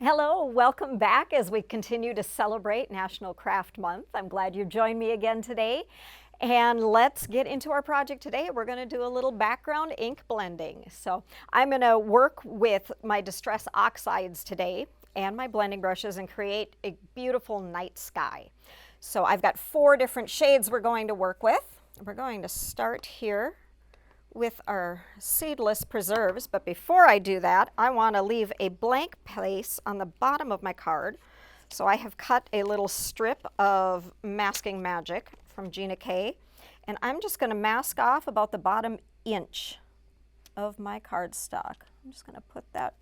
Hello, welcome back as we continue to celebrate National Craft Month. I'm glad you joined me again today. And let's get into our project today. We're going to do a little background ink blending. So I'm going to work with my Distress Oxides today and my blending brushes and create a beautiful night sky. So I've got 4 different shades we're going to work with. We're going to start here with our seedless preserves, but before I do that, I want to leave a blank place on the bottom of my card. So I have cut a little strip of Masking Magic from Gina K, and I'm just going to mask off about the bottom inch of my cardstock. I'm just going to put that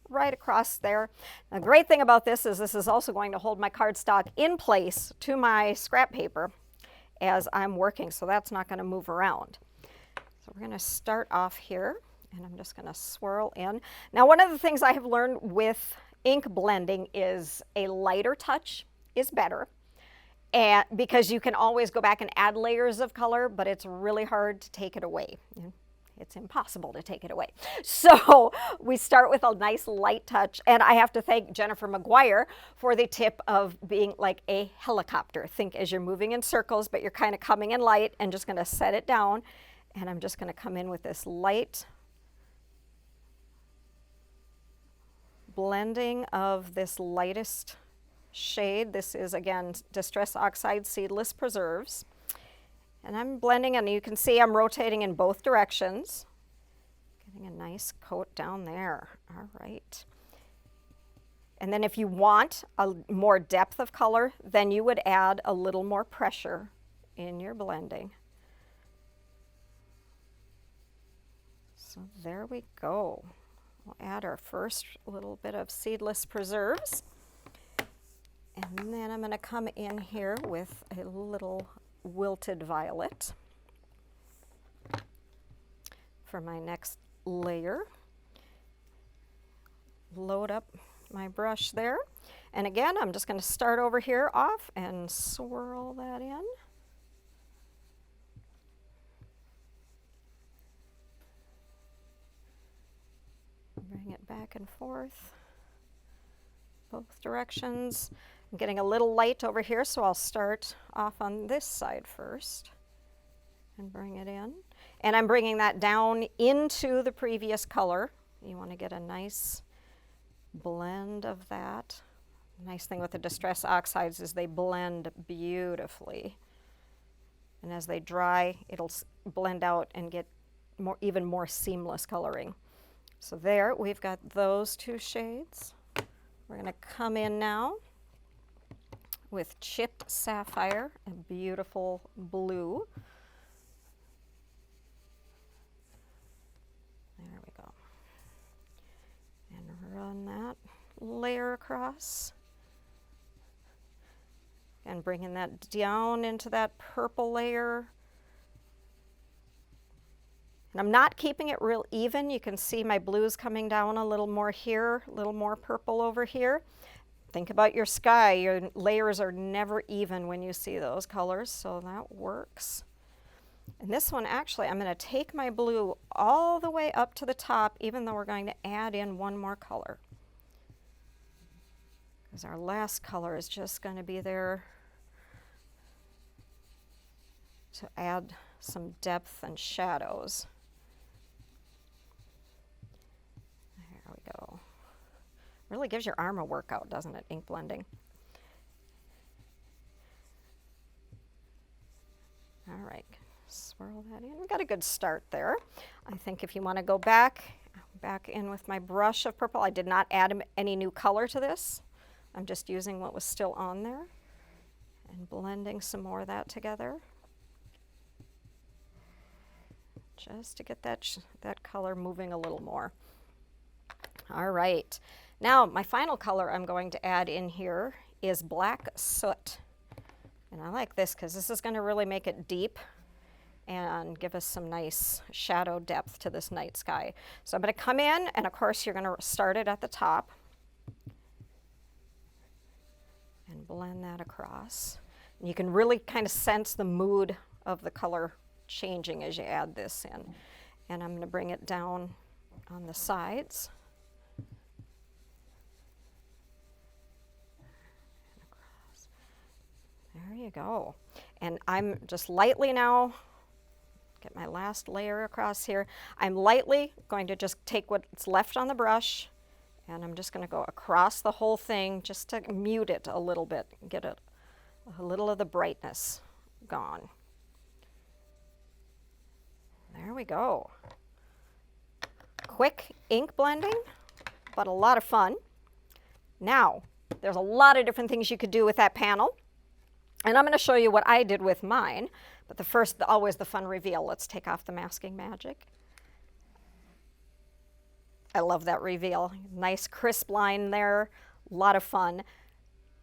right across there. The great thing about this is also going to hold my cardstock in place to my scrap paper as I'm working, so that's not going to move around. So we're going to start off here, and I'm just going to swirl in. Now, one of the things I have learned with ink blending is a lighter touch is better, and because you can always go back and add layers of color, but it's really hard to take it away. It's impossible to take it away. So we start with a nice light touch, and I have to thank Jennifer McGuire for the tip of being like a helicopter. Think as you're moving in circles, but you're kind of coming in light and just going to set it down. And I'm just going to come in with this light blending of this lightest shade. This is, again, Distress Oxide Seedless Preserves. And I'm blending, and you can see I'm rotating in both directions. Getting a nice coat down there. All right. And then if you want a more depth of color, then you would add a little more pressure in your blending. So there we go. We'll add our first little bit of seedless preserves. And then I'm going to come in here with a little wilted violet for my next layer. Load up my brush there. And again, I'm just going to start over here off and swirl that in. Bring it back and forth, both directions. I'm getting a little light over here, so I'll start off on this side first and bring it in. And I'm bringing that down into the previous color. You want to get a nice blend of that. The nice thing with the Distress Oxides is they blend beautifully. And as they dry, it'll blend out and get even more seamless coloring. So there, we've got those 2 shades. We're going to come in now with Chipped Sapphire, a beautiful blue. There we go. And run that layer across. And bringing that down into that purple layer. And I'm not keeping it real even. You can see my blues coming down a little more here, a little more purple over here. Think about your sky. Your layers are never even when you see those colors, so that works. And this one, actually, I'm going to take my blue all the way up to the top, even though we're going to add in one more color. Because our last color is just going to be there to add some depth and shadows. Go. Really gives your arm a workout, doesn't it, ink blending? All right, swirl that in. We got a good start there. I think if you want to go back in with my brush of purple, I did not add any new color to this. I'm just using what was still on there and blending some more of that together. Just to get that color moving a little more. All right, now my final color I'm going to add in here is Black Soot. And I like this because this is going to really make it deep and give us some nice shadow depth to this night sky. So I'm going to come in, and of course you're going to start it at the top and blend that across. And you can really kind of sense the mood of the color changing as you add this in. And I'm going to bring it down on the sides. go. And I'm just lightly now, get my last layer across here. I'm lightly going to just take what's left on the brush, and I'm just going to go across the whole thing just to mute it a little bit, get it a little of the brightness gone. There we go. Quick ink blending, but a lot of fun. Now, there's a lot of different things you could do with that panel, and I'm going to show you what I did with mine. But always the fun reveal. Let's take off the masking magic. I love that reveal. Nice crisp line there, a lot of fun.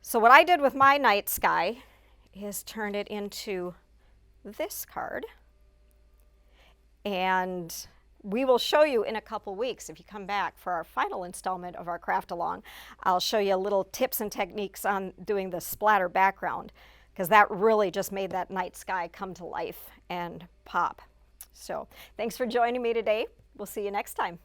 So what I did with my night sky is turn it into this card. And we will show you in a couple weeks, if you come back for our final installment of our craft along, I'll show you little tips and techniques on doing the splatter background, because that really just made that night sky come to life and pop. So thanks for joining me today. We'll see you next time.